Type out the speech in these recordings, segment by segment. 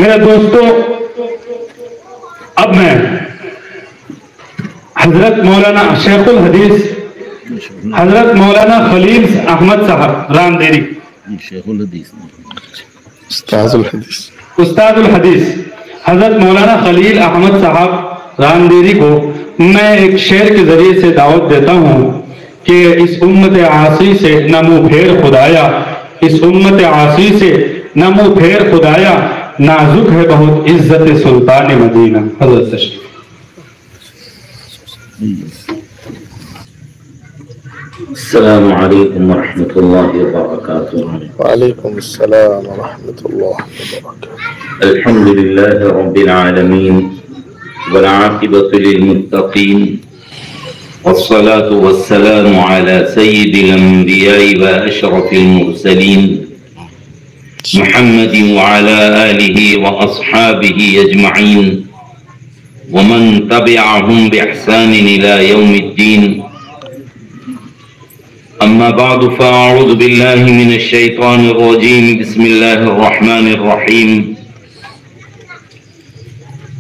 میرے دوستوں، اب میں حضرت مولانا شیخ الحدیث حضرت مولانا خلیل احمد صاحب راندیری، استاد الحدیث حضرت مولانا خلیل احمد صاحب راندیری کو میں ایک شعر کے ذریعے سے دعوت دیتا ہوں کہ اس امت عاصی سے نہ منہ پھیر خدایا، اس امت عاصی سے نہ منہ پھیر خدایا، نازک ہے بہت عزت سلطان مدینہ۔ حضرت تشریف۔ السلام علیکم ورحمۃ اللہ وبرکاتہ۔ وعلیکم السلام ورحمۃ اللہ وبرکاتہ۔ الحمد للہ رب العالمین والعاقبۃ للمتقین والصلاة والسلام على سید الانبیاء واشرف المرسلین محمد وعلى آلہ واصحابہ اجمعین ومن تبعهم بإحسان إلى يوم الدين، أما بعد فأعوذ بالله من الشيطان الرجيم، بسم الله الرحمن الرحيم۔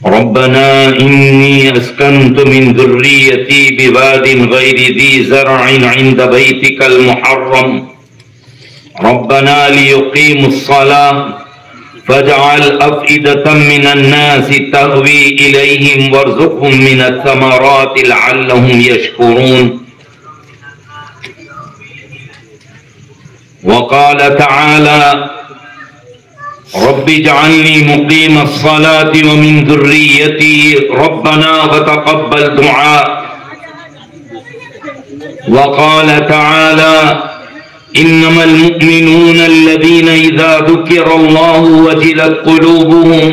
ربنا إني أسكنت من ذريتي بواد غير ذي زرع عند بيتك المحرم ربنا ليقيموا الصلاة فاجعل أفئدة من الناس تهوي إليهم وارزقهم من الثمرات لعلهم يشكرون۔ وقال تعالى رب اجعلني مقيم الصلاة ومن ذريتي ربنا وتقبل دعاء۔ وقال تعالى إنما المؤمنون الذين إذا ذكر الله وجلت قلوبهم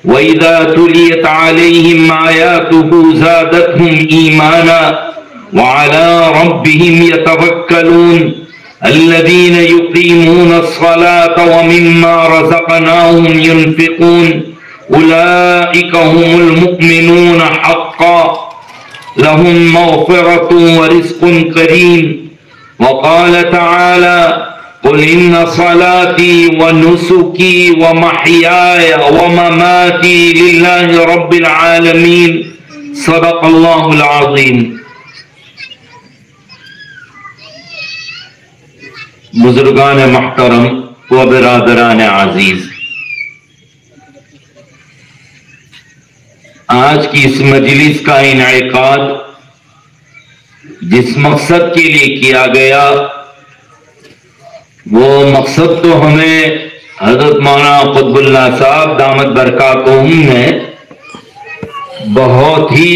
وإذا تليت عليهم آياته زادتهم إيمانا وعلى ربهم يتوكلون الذين يقيمون الصلاة ومما رزقناهم ينفقون أولئك هم المؤمنون حقا لهم مغفرة ورزق كريم۔ وقال تعالى قل إن صلاتي ونسكي ومحياي ومماتي لله رب العالمين، صدق الله العظيم۔ بزرگان محترم و برادران عزیز، آج کی اس مجلس کا انعقاد جس مقصد کے لیے کیا گیا وہ مقصد تو ہمیں حضرت مولانا قطب اللہ صاحب دامت برکاتہم نے بہت ہی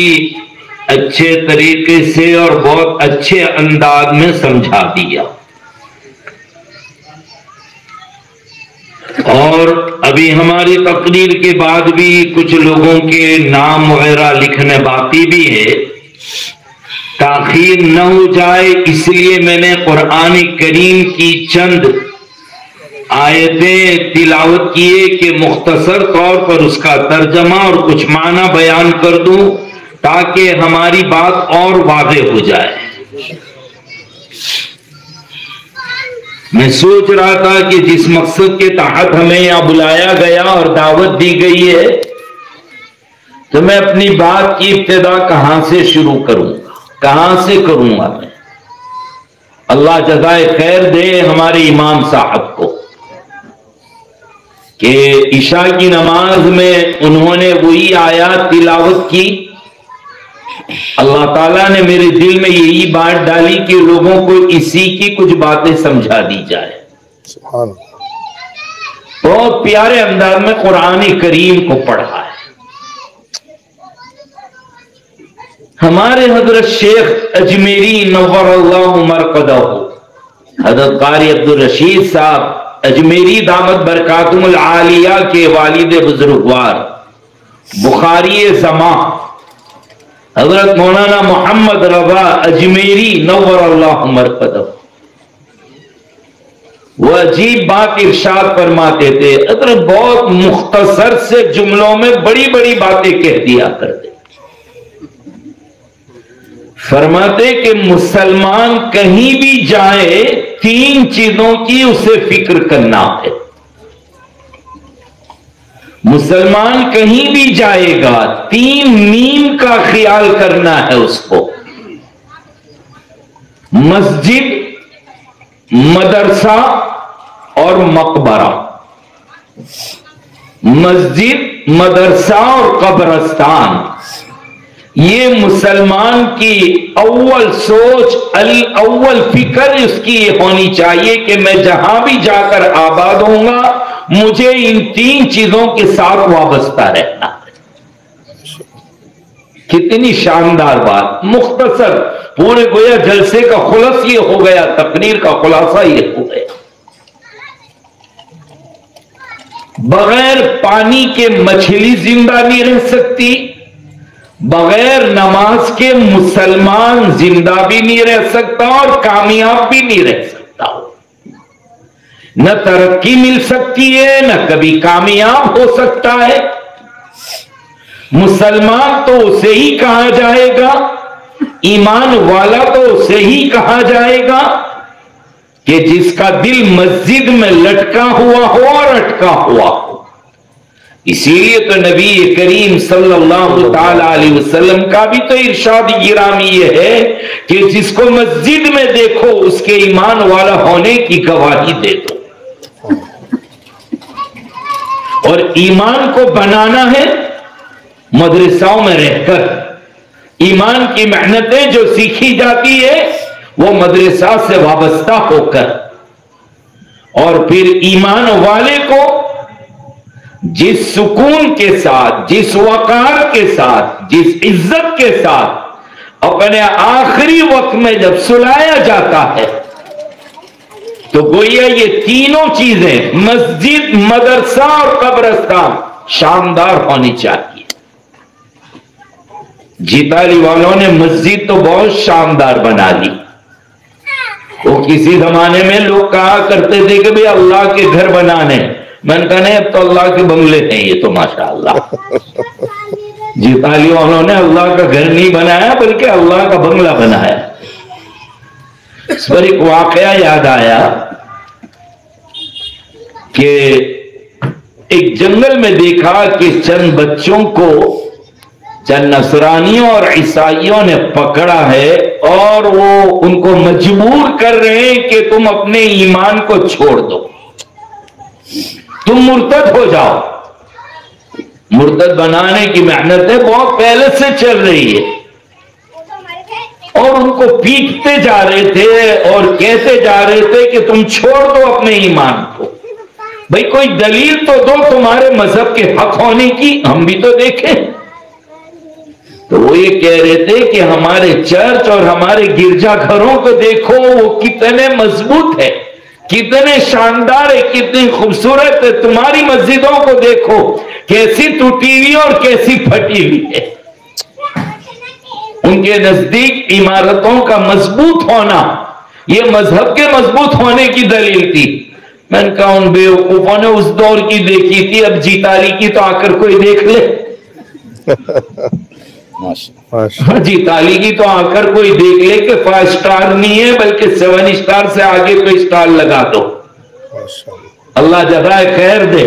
اچھے طریقے سے اور بہت اچھے انداز میں سمجھا دیا، اور ابھی ہماری تقریر کے بعد بھی کچھ لوگوں کے نام وغیرہ لکھنے باقی بھی ہے، تاخیر نہ ہو جائے اس لیے میں نے قرآن کریم کی چند آیتیں تلاوت کیے کہ مختصر طور پر اس کا ترجمہ اور کچھ معنی بیان کر دوں تاکہ ہماری بات اور واضح ہو جائے۔ میں سوچ رہا تھا کہ جس مقصد کے تحت ہمیں یہاں بلایا گیا اور دعوت دی گئی ہے تو میں اپنی بات کی ابتدا کہاں سے شروع کروں گا، کہاں سے کروں گا میں؟ اللہ جزائے خیر دے ہمارے امام صاحب کو کہ عشاء کی نماز میں انہوں نے وہی آیات تلاوت کی، اللہ تعالیٰ نے میرے دل میں یہی بات ڈالی کہ لوگوں کو اسی کی کچھ باتیں سمجھا دی جائے۔ سبحان اللہ۔ بہت پیارے انداز میں قرآن کریم کو پڑھا ہے۔ ہمارے حضرت شیخ اجمیری نور اللہ مرقدہ حضرت قاری عبدالرشید صاحب اجمیری دامت برکاتہم العالیہ کے والد بزرگوار بخاری زمان حضرت مولانا محمد رضا اجمیری نور اللہ مرقدہ وہ عجیب بات ارشاد فرماتے تھے، حضرت بہت مختصر سے جملوں میں بڑی بڑی باتیں کہہ دیا کرتے، فرماتے کہ مسلمان کہیں بھی جائے تین چیزوں کی اسے فکر کرنا ہے۔ مسلمان کہیں بھی جائے گا 3 نیم کا خیال کرنا ہے اس کو: مسجد، مدرسہ اور مقبرہ۔ مسجد، مدرسہ اور قبرستان، یہ مسلمان کی اول سوچ، اول فکر اس کی یہ ہونی چاہیے کہ میں جہاں بھی جا کر آباد ہوں گا مجھے ان 3 چیزوں کے ساتھ وابستہ رہنا ہے۔ کتنی شاندار بات، مختصر، پورے گویا جلسے کا خلاصہ یہ ہو گیا، تقریر کا خلاصہ یہ ہو گیا۔ بغیر پانی کے مچھلی زندہ نہیں رہ سکتی، بغیر نماز کے مسلمان زندہ بھی نہیں رہ سکتا اور کامیاب بھی نہیں رہ سکتا۔ نہ ترقی مل سکتی ہے، نہ کبھی کامیاب ہو سکتا ہے۔ مسلمان تو اسے ہی کہا جائے گا، ایمان والا تو اسے ہی کہا جائے گا کہ جس کا دل مسجد میں لٹکا ہوا ہو اور اٹکا ہوا ہو۔ اسی لیے تو نبی کریم صلی اللہ تعالی علیہ وسلم کا بھی تو ارشاد گرامی یہ ہے کہ جس کو مسجد میں دیکھو اس کے ایمان والا ہونے کی گواہی دے دو۔ اور ایمان کو بنانا ہے مدرسوں میں رہ کر، ایمان کی محنتیں جو سیکھی جاتی ہے وہ مدرسہ سے وابستہ ہو کر، اور پھر ایمان والے کو جس سکون کے ساتھ، جس وقار کے ساتھ، جس عزت کے ساتھ اپنے آخری وقت میں جب سلایا جاتا ہے تو گویا یہ تینوں چیزیں مسجد، مدرسہ اور قبرستان شاندار ہونی چاہیے۔ جیتالی والوں نے مسجد تو بہت شاندار بنا لی۔ وہ کسی زمانے میں لوگ کہا کرتے تھے کہ بھئی اللہ کے گھر بنانے، میں نے کہا نہیں، اب تو اللہ کے بنگلے ہیں یہ تو ماشاءاللہ۔ جیتالی والوں نے اللہ کا گھر نہیں بنایا بلکہ اللہ کا بنگلہ بنایا۔ اس پر ایک واقعہ یاد آیا کہ ایک جنگل میں دیکھا کہ چند بچوں کو چند نصرانیوں اور عیسائیوں نے پکڑا ہے اور وہ ان کو مجبور کر رہے ہیں کہ تم اپنے ایمان کو چھوڑ دو، تم مرتد ہو جاؤ۔ مرتد بنانے کی محنتیں بہت پہلے سے چل رہی ہے، اور ان کو پیٹتے جا رہے تھے اور کہتے جا رہے تھے کہ تم چھوڑ دو اپنے ایمان کو۔ بھئی کوئی دلیل تو دو تمہارے مذہب کے حق ہونے کی، ہم بھی تو دیکھیں۔ تو وہ یہ کہہ رہے تھے کہ ہمارے چرچ اور ہمارے گرجا گھروں کو دیکھو وہ کتنے مضبوط ہے، کتنے شاندار ہے، کتنی خوبصورت ہے۔ تمہاری مسجدوں کو دیکھو کیسی ٹوٹی ہوئی اور کیسی پھٹی ہوئی ہے۔ ان کے نزدیک عمارتوں کا مضبوط ہونا یہ مذہب کے مضبوط ہونے کی دلیل تھی۔ میں نے کہا ان بیوقوفوں نے اس دور کی دیکھی تھی، اب جیتالی کی تو آ کر کوئی دیکھ لے۔ جیتالی کی تو آ کر کوئی دیکھ لے کہ 5 سٹار نہیں ہے بلکہ 7 سٹار سے آگے کوئی سٹار لگا دو۔ اللہ جزائے خیر دے۔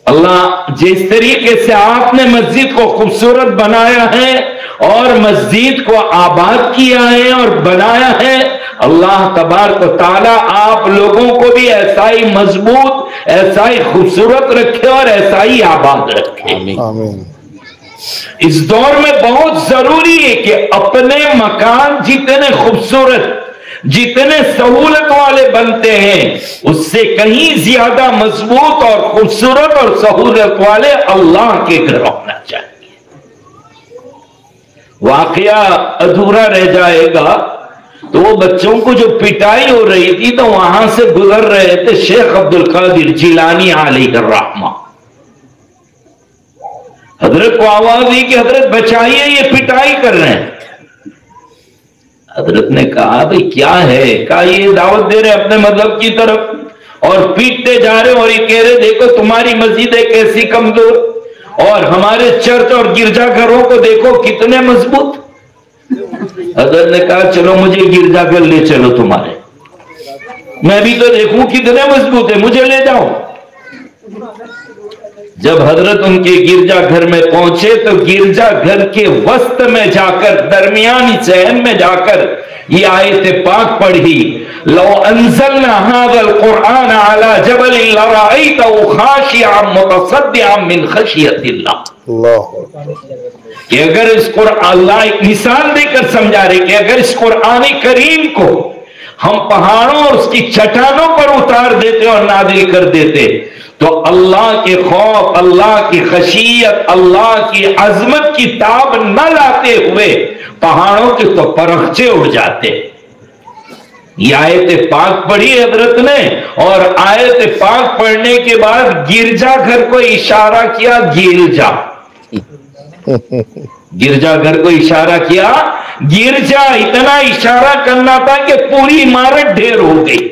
اللہ جس طریقے سے آپ نے مسجد کو خوبصورت بنایا ہے اور مسجد کو آباد کیا ہے اور بنایا ہے، اللہ تبارک و تعالیٰ آپ لوگوں کو بھی ایسا ہی مضبوط، ایسا ہی خوبصورت رکھے اور ایسا ہی آباد رکھے۔ آمین۔ اس دور میں بہت ضروری ہے کہ اپنے مکان جتنے خوبصورت، جتنے سہولت والے بنتے ہیں اس سے کہیں زیادہ مضبوط اور خوبصورت اور سہولت والے اللہ کے گھر ہونا چاہیے۔ واقعہ ادھورا رہ جائے گا تو وہ بچوں کو جو پٹائی ہو رہی تھی تو وہاں سے گزر رہے تھے شیخ عبد القادر جیلانی علیہ الرحمہ۔ حضرت کو آواز دی کہ حضرت بچائیے، یہ پٹائی کر رہے ہیں۔ حضرت نے کہا بھئی کیا ہے؟ کہا یہ دعوت دے رہے اپنے مذہب کی طرف اور پیٹتے جا رہے اور یہ کہہ رہے دیکھو تمہاری مسجد ہے کیسی کمزور اور ہمارے چرچ اور گرجا گھروں کو دیکھو کتنے مضبوط۔ حضرت نے کہا چلو مجھے گرجا گھر لے چلو تمہارے، میں بھی تو دیکھوں کتنے مضبوط ہے، مجھے لے جاؤ۔ جب حضرت ان کے گرجا گھر میں پہنچے تو گرجا گھر کے وسط میں جا کر، درمیانی صحن میں جا کر یہ آیت پاک پڑھی، لو انزلنا هذا القرآن على جبل لرأيته خاشعا متصدعا من خشیۃ اللہ. کہ اگر اس قرآن، اللہ ایک مثال دے کر سمجھا رہے کہ اگر اس قرآن کریم کو ہم پہاڑوں اور اس کی چٹانوں پر اتار دیتے اور نازل کر دیتے تو اللہ کے خوف، اللہ کی خشیت، اللہ کی عظمت کی تاب نہ لاتے ہوئے پہاڑوں کے تو پرخچے اڑ جاتے. یہ آیت پاک پڑھی حضرت نے، اور آیت پاک پڑھنے کے بعد گرجا گھر کو اشارہ کیا، گرجا گرجا گھر کو اشارہ کیا، گرجا اتنا اشارہ کرنا تھا کہ پوری عمارت ڈھیر ہو گئی.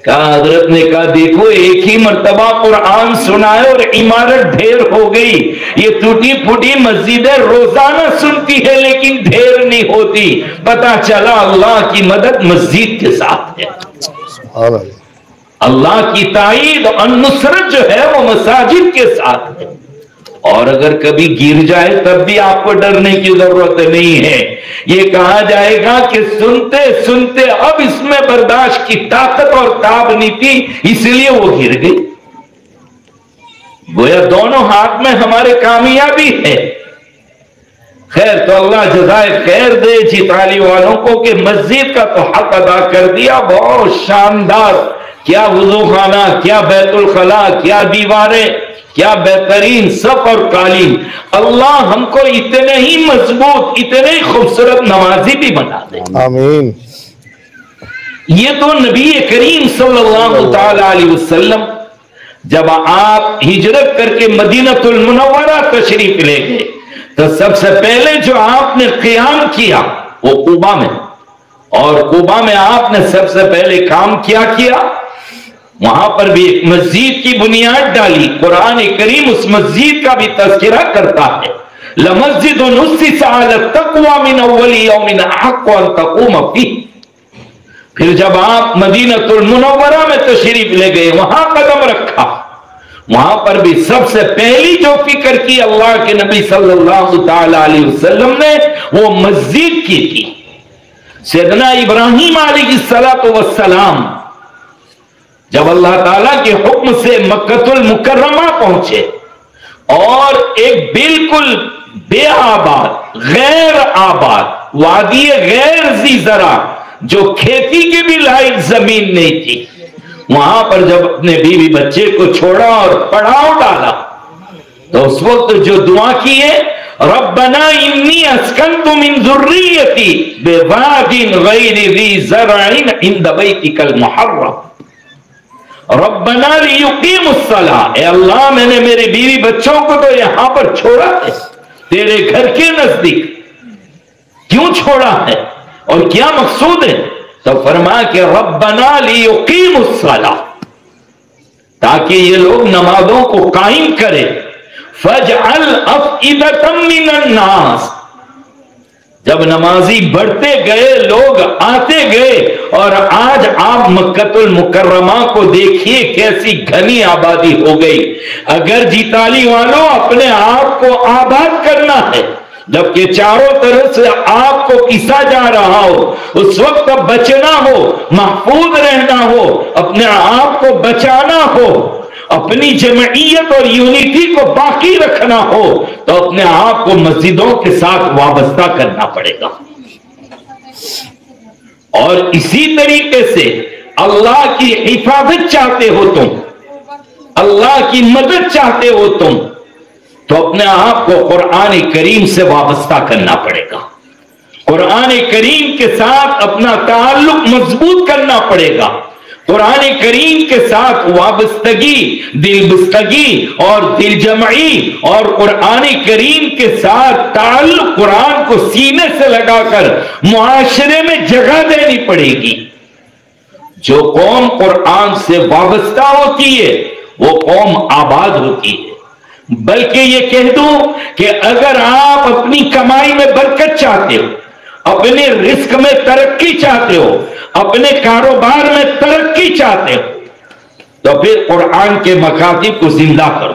کہا حضرت نے کہا دیکھو ایک ہی مرتبہ قرآن سنائے اور عمارت ڈھیر ہو گئی. یہ ٹوٹی پھوٹی مسجدیں روزانہ سنتی ہے لیکن ڈھیر نہیں ہوتی. پتا چلا اللہ کی مدد مسجد کے ساتھ ہے، اللہ کی تائید اور نصرت جو ہے وہ مساجد کے ساتھ ہے. اور اگر کبھی گر جائے تب بھی آپ کو ڈرنے کی ضرورت نہیں ہے. یہ کہا جائے گا کہ سنتے سنتے اب اس میں برداشت کی طاقت اور تاب نہیں تھی اس لیے وہ گر گئی. گویا دونوں ہاتھ میں ہمارے کامیابی ہے. خیر تو اللہ جزائے خیر دے چترالی والوں کو کہ مسجد کا تو حق ادا کر دیا. بہت شاندار، کیا وضو خانہ، کیا بیت الخلا، کیا دیواریں، کیا بہترین صف اور قالین. اللہ ہم کو اتنے ہی مضبوط، اتنے ہی خوبصورت نمازی بھی بنا دے. آمین. یہ تو نبی کریم صلی اللہ تعالی علیہ وسلم جب آپ ہجرت کر کے مدینہ المنورہ تشریف لے گئے تو سب سے پہلے جو آپ نے قیام کیا وہ قباء میں، اور قباء میں آپ نے سب سے پہلے کام کیا وہاں پر بھی ایک مسجد کی بنیاد ڈالی. قرآن کریم اس مسجد کا بھی تذکرہ کرتا ہے، لَمَسْجِدٌ أُسِّسَ عَلَى التَّقْوَى مِنْ أَوَّلِ يَوْمٍ أَحَقُّ أَن تَقُومَ فِيهِ. پھر جب آپ مدینہ المنورہ میں تشریف لے گئے، وہاں قدم رکھا، وہاں پر بھی سب سے پہلی جو فکر کی اللہ کے نبی صلی اللہ تعالی علیہ وسلم نے وہ مسجد کی تھی. سیدنا ابراہیم علیہ السلام جب اللہ تعالیٰ کے حکم سے مکہ المکرمہ پہنچے اور ایک بالکل بے آباد، غیر آباد وادی غیر ذی زرع، جو کھیتی کی بھی لائق زمین نہیں تھی، وہاں پر جب اپنے بیوی بچے کو چھوڑا اور پڑاؤ ڈالا تو اس وقت جو دعا کی ہے، ربنا انی اسکنت من ذریتی بواد غیر ذی زرع عند بیتک المحرم ربنا لیقیموا الصلاۃ. اے اللہ میں نے میرے بیوی بچوں کو تو یہاں پر چھوڑا ہے تیرے گھر کے نزدیک، کیوں چھوڑا ہے اور کیا مقصود ہے؟ تو فرمایا کہ ربنا لیقیموا الصلاۃ، تاکہ یہ لوگ نمازوں کو قائم کرے. فاجعل افئدۃ من الناس، جب نمازی بڑھتے گئے لوگ آتے گئے، اور آج آپ مکہ المکرمہ کو دیکھیے کیسی گھنی آبادی ہو گئی. اگر جیتالی والوں اپنے آپ کو آباد کرنا ہے جبکہ چاروں طرف سے آپ کو کسا جا رہا ہو، اس وقت بچنا ہو، محفوظ رہنا ہو، اپنے آپ کو بچانا ہو، اپنی جمعیت اور یونٹی کو باقی رکھنا ہو، تو اپنے آپ کو مسجدوں کے ساتھ وابستہ کرنا پڑے گا. اور اسی طریقے سے اللہ کی حفاظت چاہتے ہو تم، اللہ کی مدد چاہتے ہو تم، تو اپنے آپ کو قرآن کریم سے وابستہ کرنا پڑے گا. قرآن کریم کے ساتھ اپنا تعلق مضبوط کرنا پڑے گا. قرآن کریم کے ساتھ وابستگی، دل بستگی اور دل جمعی اور قرآن کریم کے ساتھ تعلق، قرآن کو سینے سے لگا کر معاشرے میں جگہ دینی پڑے گی. جو قوم قرآن سے وابستہ ہوتی ہے وہ قوم آباد ہوتی ہے. بلکہ یہ کہہ دوں کہ اگر آپ اپنی کمائی میں برکت چاہتے ہو، اپنے رزق میں ترقی چاہتے ہو، اپنے کاروبار میں ترقی چاہتے ہو، تو پھر قرآن کے مکاتب کو زندہ کرو.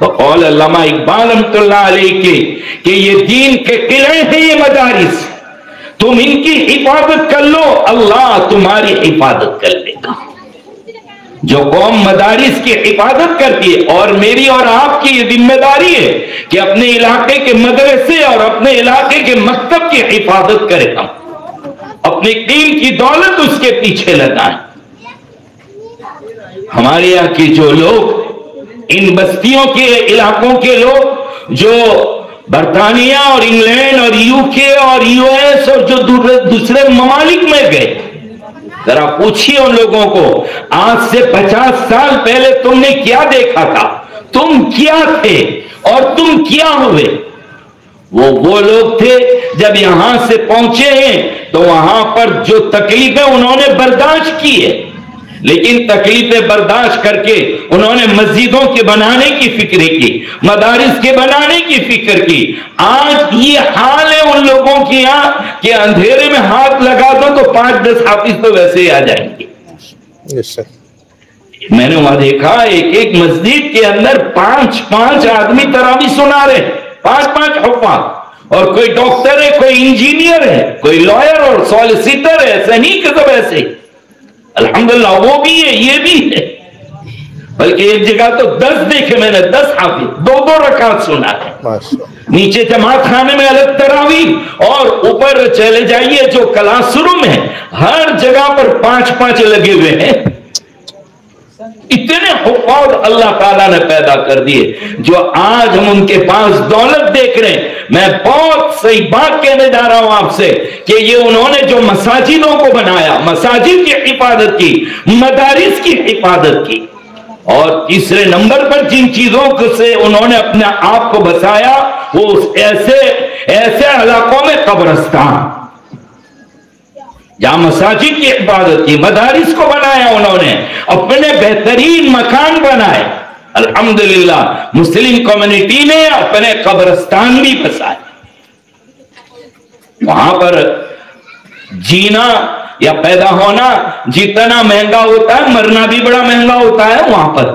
بقول علامہ اقبال رحمۃ اللہ علیہ کے کہ یہ دین کے قلعے ہیں یہ مدارس، تم ان کی حفاظت کر لو، اللہ تمہاری حفاظت کر لے گا۔ جو قوم مدارس کی حفاظت کرتی ہے، اور میری اور آپ کی یہ ذمہ داری ہے کہ اپنے علاقے کے مدرسے اور اپنے علاقے کے مکتب کی حفاظت کریں، ہم اپنی دین کی دولت اس کے پیچھے لگائیں۔ ہمارے یہاں کے جو لوگ، ان بستیوں کے علاقوں کے لوگ جو برطانیہ اور انگلینڈ اور یو کے اور یو ایس اور جو دوسرے ممالک میں گئے، ذرا پوچھیے ان لوگوں کو آج سے 50 سال پہلے تم نے کیا دیکھا تھا، تم کیا تھے اور تم کیا ہوئے۔ وہ لوگ تھے جب یہاں سے پہنچے ہیں تو وہاں پر جو تکلیفیں انہوں نے برداشت کی ہے، لیکن تکلیفیں برداشت کر کے انہوں نے مسجدوں کے بنانے کی فکر کی، مدارس کے بنانے کی فکر کی۔ آج یہ حال ہے ان لوگوں کی یہاں کہ اندھیرے میں ہاتھ لگا دو تو 5-10 حافظ تو ویسے ہی آ جائیں گے۔ میں نے وہاں دیکھا ایک مسجد کے اندر 5 آدمی تراویح سنا رہے، 5 حفاظ، اور کوئی ڈاکٹر ہے، کوئی انجینئر ہے، کوئی لائر اور سالیسیٹر ہے، ایسا نہیں کہ سب ایسے، الحمدللہ وہ بھی ہے یہ بھی ہے، بلکہ ایک جگہ تو 10 دیکھے میں نے، 10 حافظ 2 رکعت سنا ہے، نیچے جماعت خانے میں الگ تراویح، اور اوپر چلے جائیے جو کلاس روم ہے ہر جگہ پر 5 لگے ہوئے ہیں۔ اتنے حفاظ اللہ تعالیٰ نے پیدا کر دیے جو آج ہم ان کے پاس دولت دیکھ رہے ہیں۔ میں بہت صحیح بات کہنے جا رہا ہوں آپ سے کہ یہ انہوں نے جو مساجدوں کو بنایا، مساجد کی حفاظت کی، مدارس کی حفاظت کی، اور تیسرے نمبر پر جن چیزوں سے انہوں نے اپنے آپ کو بچایا وہ ایسے علاقوں میں قبرستان، جہاں مساجد کی حفاظت کی، مدارس کو بنایا، انہوں نے اپنے بہترین مکان بنائے۔ الحمدللہ مسلم کمیونٹی نے اپنے قبرستان بھی بسائے۔ وہاں پر جینا یا پیدا ہونا جتنا مہنگا ہوتا ہے، مرنا بھی بڑا مہنگا ہوتا ہے وہاں پر۔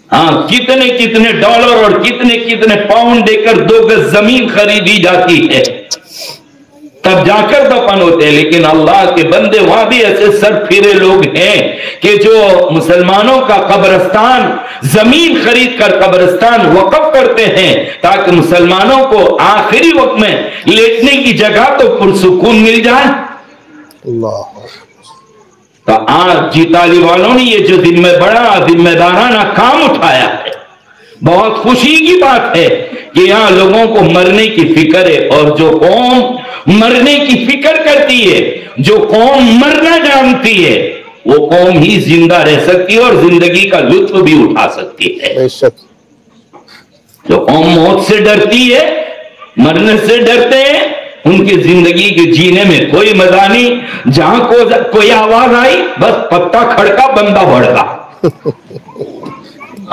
ہاں، کتنے ڈالر اور کتنے پاؤنڈ دے کر 2 گز زمین خریدی جاتی ہے، تب جا کر دفن ہوتے ہیں۔ لیکن اللہ کے بندے وہاں بھی ایسے سر پھرے لوگ ہیں کہ جو مسلمانوں کا قبرستان، زمین خرید کر قبرستان وقف کرتے ہیں تاکہ مسلمانوں کو آخری وقت میں لیٹنے کی جگہ تو پرسکون مل جائے۔ اللہ، تو آج جیتالی والوں نے یہ جو ذمہ دارانہ کام اٹھایا ہے، بہت خوشی کی بات ہے کہ یہاں لوگوں کو مرنے کی فکر ہے، اور جو قوم مرنے کی فکر کرتی ہے، جو قوم مرنا جانتی ہے، وہ قوم ہی زندہ رہ سکتی ہے اور زندگی کا لطف بھی اٹھا سکتی ہے۔ جو قوم موت سے ڈرتی ہے، مرنے سے ڈرتے ہیں، ان کی زندگی کے جینے میں کوئی مزہ نہیں۔ جہاں کوئی آواز آئی بس پتا کھڑکا بندہ بڑھکا،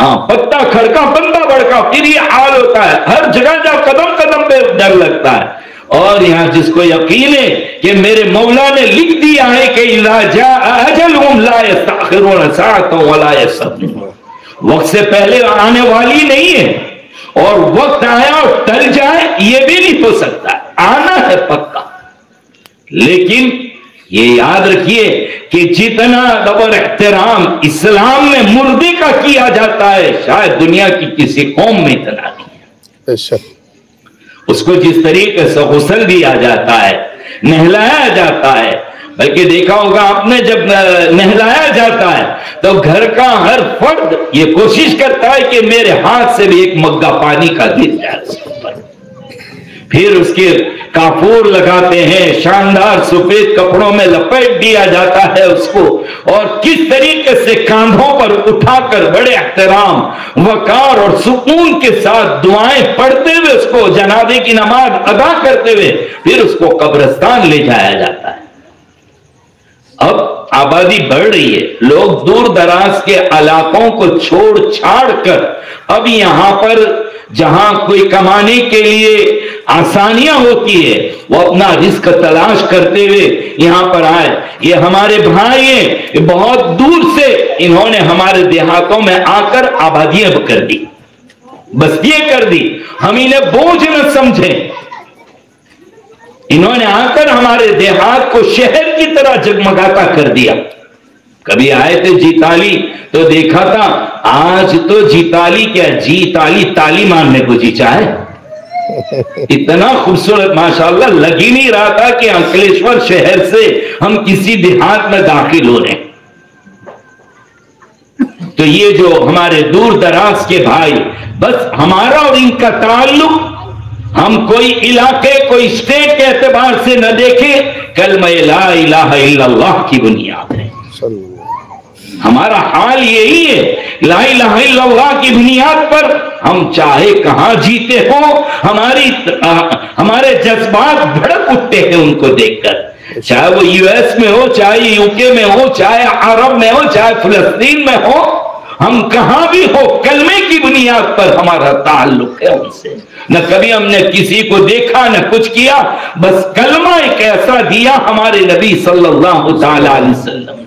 ہاں پتا کھڑکا بندہ بڑھکا، پھر یہ حال ہوتا ہے۔ ہر جگہ جا قدم پہ ڈر لگتا ہے۔ اور یہاں جس کو یقین ہے کہ میرے مولا نے لکھ دیا ہے کہ اذا جاء اجلهم لا يستأخرون ساعة ولا يستقدمون، وقت سے پہلے آنے والی نہیں ہے، اور وقت آیا اور ٹل جائے یہ بھی نہیں ہو سکتا، آنا ہے پکا۔ لیکن یہ یاد رکھیے کہ جتنا ادب احترام اسلام میں مردے کا کیا جاتا ہے شاید دنیا کی کسی قوم میں اتنا نہیں ہے۔ اس کو جس طریقے سے غسل دیا جاتا ہے، نہلایا جاتا ہے، بلکہ دیکھا ہوگا آپ نے جب نہلایا جاتا ہے تو گھر کا ہر فرد یہ کوشش کرتا ہے کہ میرے ہاتھ سے بھی ایک مگا پانی کا گر جائے اس پر، پھر اس کے کافور لگاتے ہیں، شاندار سفید کپڑوں میں لپیٹ دیا جاتا ہے اس کو، اور کس طریقے سے کاندھوں پر اٹھا کر بڑے احترام، وقار اور سکون کے ساتھ دعائیں پڑھتے ہوئے اس کو جنازے کی نماز ادا کرتے ہوئے پھر اس کو قبرستان لے جایا جاتا ہے۔ اب آبادی بڑھ رہی ہے، لوگ دور دراز کے علاقوں کو چھوڑ چھاڑ کر اب یہاں پر جہاں کوئی کمانے کے لیے آسانیاں ہوتی ہے وہ اپنا رزق تلاش کرتے ہوئے یہاں پر آئے۔ یہ ہمارے بھائی ہیں، بہت دور سے انہوں نے ہمارے دیہاتوں میں آ کر آبادیاں کر دی۔ بس یہ کر دی، ہم انہیں بوجھ نہ سمجھیں۔ انہوں نے آ کر ہمارے دیہات کو شہر کی طرح جگمگاتا کر دیا۔ کبھی آئے تھے جیتالی تو دیکھا تھا، آج تو جیتالی کیا، جیتالی تالی مارنے کو جی چاہے، اتنا خوبصورت ماشاءاللہ، لگ ہی نہیں رہا تھا کہ انکلیشور شہر سے ہم کسی دیہات میں داخل ہو رہے ہیں۔ تو یہ جو ہمارے دور دراز کے بھائی، بس ہمارا اور ان کا تعلق، ہم کوئی علاقے کوئی اسٹیٹ کے اعتبار سے نہ دیکھیں، کلمہ لا الہ الا اللہ کی بنیاد ہے۔ ہمارا حال یہی ہے، لا الہ الا اللہ کی بنیاد پر ہم چاہے کہاں جیتے ہوں، ہمارے جذبات بھڑک اٹھتے ہیں ان کو دیکھ کر، چاہے وہ یو ایس میں ہو، چاہے یو کے میں ہو، چاہے عرب میں ہو، چاہے فلسطین میں ہو، ہم کہاں بھی ہو، کلمے کی بنیاد پر ہمارا تعلق ہے ان سے۔ نہ کبھی ہم نے کسی کو دیکھا نہ کچھ کیا، بس کلمہ ایک ایسا دیا ہمارے نبی صلی اللہ تعالی علیہ وسلم نے۔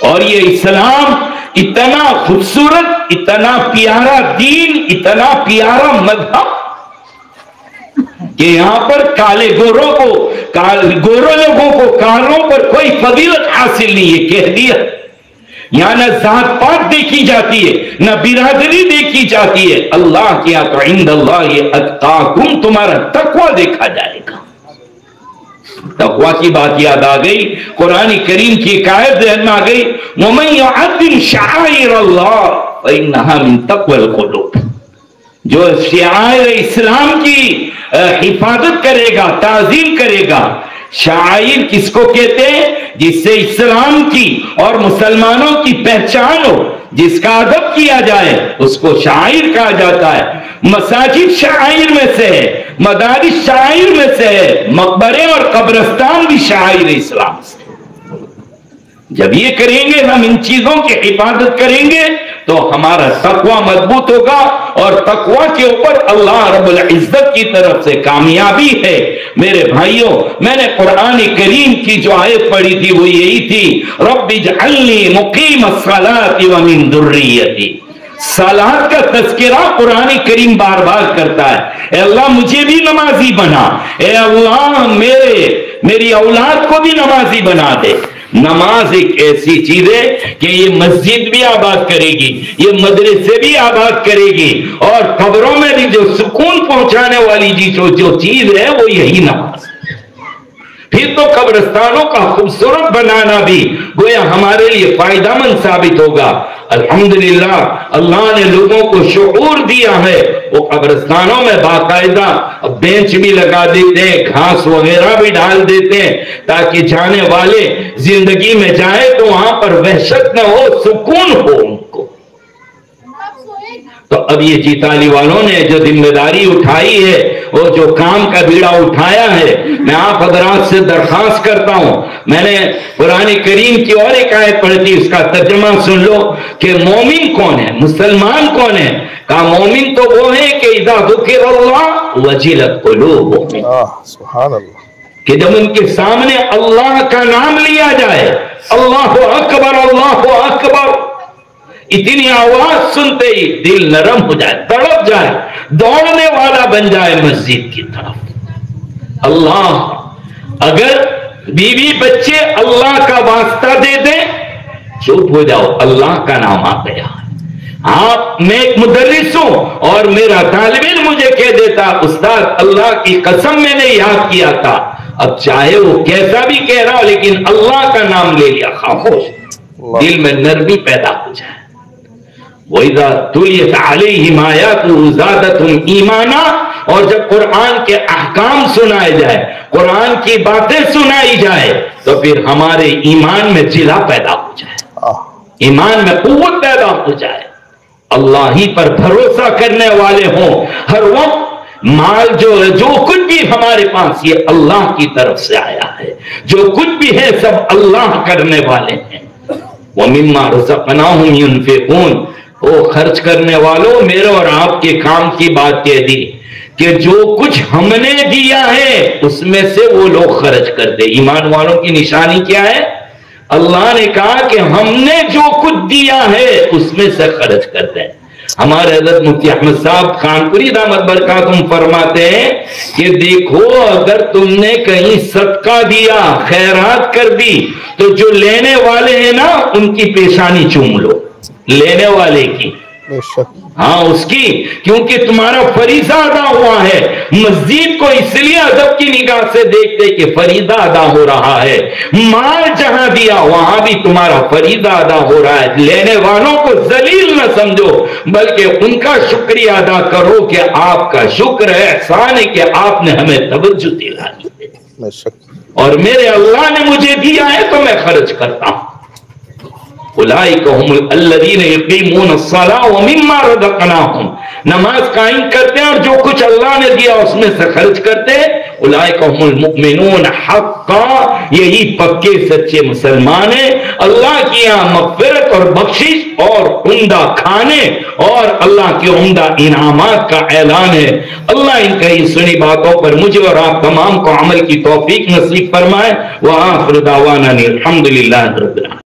اور یہ اسلام اتنا خوبصورت، اتنا پیارا دین، اتنا پیارا مذہب کہ یہاں پر کالے گوروں لوگوں کو کالوں پر کوئی فضیلت حاصل نہیں، یہ کہہ دیا۔ یہاں نہ ذات پات دیکھی جاتی ہے، نہ برادری دیکھی جاتی ہے، اللہ کیا تو عند اللہ اتقاکم، تمہارا تقوی دیکھا جائے گا۔ تقوی کی بات یاد آ گئی، قرآن کریم کی ایک آیت ذہن میں آ گئی، وَمَن يُعَظِّمْ شَعَائِرَ اللَّهِ فَإِنَّهَا مِن تَقْوَى الْقُلُوبِ، جو شعائر اسلام کی حفاظت کرے گا، تعظیم کرے گا۔ شعائر کس کو کہتے ہیں؟ جس سے اسلام کی اور مسلمانوں کی پہچان ہو، جس کا ادب کیا جائے، اس کو شعائر کہا جاتا ہے۔ مساجد شعائر میں سے ہے، مدارس شعائر میں سے ہے، مقبرے اور قبرستان بھی شعائر اسلام سے۔ جب یہ کریں گے، ہم ان چیزوں کی حفاظت کریں گے تو ہمارا تقوی مضبوط ہوگا، اور تقوی کے اوپر اللہ رب العزت کی طرف سے کامیابی ہے۔ میرے بھائیوں، میں نے قرآن کریم کی جو آیت پڑھی تھی وہ یہی تھی، رب اجعلنی مقیم الصلاۃ ومن ذریتی۔ صلاۃ کا تذکرہ قرآن کریم بار بار کرتا ہے، اے اللہ مجھے بھی نمازی بنا، اے اللہ میری اولاد کو بھی نمازی بنا دے۔ نماز ایک ایسی چیز ہے کہ یہ مسجد بھی آباد کرے گی، یہ مدرسے بھی آباد کرے گی، اور قبروں میں بھی جو سکون پہنچانے والی جو چیز ہے وہ یہی نماز ہے۔ پھر تو قبرستانوں کا خوبصورت بنانا بھی گویا ہمارے لیے فائدہ مند ثابت ہوگا۔ الحمدللہ اللہ نے لوگوں کو شعور دیا ہے، وہ قبرستانوں میں باقاعدہ بینچ بھی لگا دیتے ہیں، گھاس وغیرہ بھی ڈال دیتے ہیں، تاکہ جانے والے زندگی میں جائے تو وہاں پر وحشت نہ ہو، سکون ہو ان کو۔ تو اب یہ جیتالی والوں نے جو ذمہ داری اٹھائی ہے، وہ جو کام کا بیڑا اٹھایا ہے، میں آپ حضرات سے درخواست کرتا ہوں، میں نے قرآن کریم کی اور ایک آیت پڑھی تھی، اس کا ترجمہ سن لو کہ مومن کون ہے، مسلمان کون ہے؟ کہا مومن تو وہ ہے کہ اذا ذکر اللہ وجلت قلوبہم، سبحان اللہ، کہ جب ان کے سامنے اللہ کا نام لیا جائے، اللہ اکبر اللہ اکبر، اتنی آواز سنتے ہی دل نرم ہو جائے، تڑپ جائے، دوڑنے والا بن جائے مسجد کی طرف۔ اللہ، اگر بیوی بچے اللہ کا واسطہ دے دیں، چپ ہو جاؤ، اللہ کا نام آ گیا۔ میں ایک مدرس ہوں اور میرا طالب علم مجھے کہہ دیتا، استاد اللہ کی قسم میں نے یاد کیا تھا، اب چاہے وہ کیسا بھی کہہ رہا ہو لیکن اللہ کا نام لے لیا، خاموش، دل میں نرمی پیدا ہو جائے۔ وَإِذَا تُلِيَتْ عَلَيْهِمْ آيَاتُهُ زَادَتْهُمْ ایمانا، اور جب قرآن کے احکام سنائے جائے، قرآن کی باتیں سنائی جائے، تو پھر ہمارے ایمان میں جلا پیدا ہو جائے، ایمان میں قوت پیدا ہو جائے، اللہ ہی پر بھروسہ کرنے والے ہوں ہر وقت۔ مال جو کچھ بھی ہمارے پاس یہ اللہ کی طرف سے آیا ہے، جو کچھ بھی ہے سب اللہ کرنے والے ہیں۔ وَمِمَّا رَزَقْنَاهُمْ يُنْفِقُونَ، وہ خرچ کرنے والوں، میرے اور آپ کے کام کی بات کہہ دی کہ جو کچھ ہم نے دیا ہے اس میں سے وہ لوگ خرچ کر دے۔ ایمان والوں کی نشانی کیا ہے؟ اللہ نے کہا کہ ہم نے جو کچھ دیا ہے اس میں سے خرچ کر دیں۔ ہمارے حضرت مفتی احمد صاحب خانپوری دامت برکاتہم فرماتے ہیں کہ دیکھو اگر تم نے کہیں صدقہ دیا، خیرات کر دی، تو جو لینے والے ہیں نا ان کی پیشانی چوم لو، لینے والے کی، ہاں اس کی، کیونکہ تمہارا فریضہ ادا ہوا ہے۔ مسجد کو اس لیے ادب کی نگاہ سے دیکھتے کہ فریضہ ادا ہو رہا ہے، مال جہاں دیا وہاں بھی تمہارا فریضہ ادا ہو رہا ہے۔ لینے والوں کو ذلیل نہ سمجھو بلکہ ان کا شکریہ ادا کرو کہ آپ کا شکر ہے، احسان ہے کہ آپ نے ہمیں توجہ دلائی ہے اور میرے اللہ نے مجھے دیا ہے تو میں خرچ کرتا ہوں۔ اولئک هم الذین یقیمون الصلاۃ ومما رزقناہم، نماز قائم کرتے ہیں اور جو کچھ اللہ نے دیا اس میں سے خرچ کرتے ہیں۔ اولئک هم المؤمنون حقا، یہی پکے سچے مسلمان ہیں۔ اللہ کی یہاں مغفرت اور بخشش اور عمدہ کھانے اور اللہ کے عمدہ انعامات کا اعلان ہے۔ اللہ ان کہی سنی باتوں پر مجھے اور آپ تمام کو عمل کی توفیق نصیب فرمائے۔ وآخر دعوانا الحمدللہ رب العالمین۔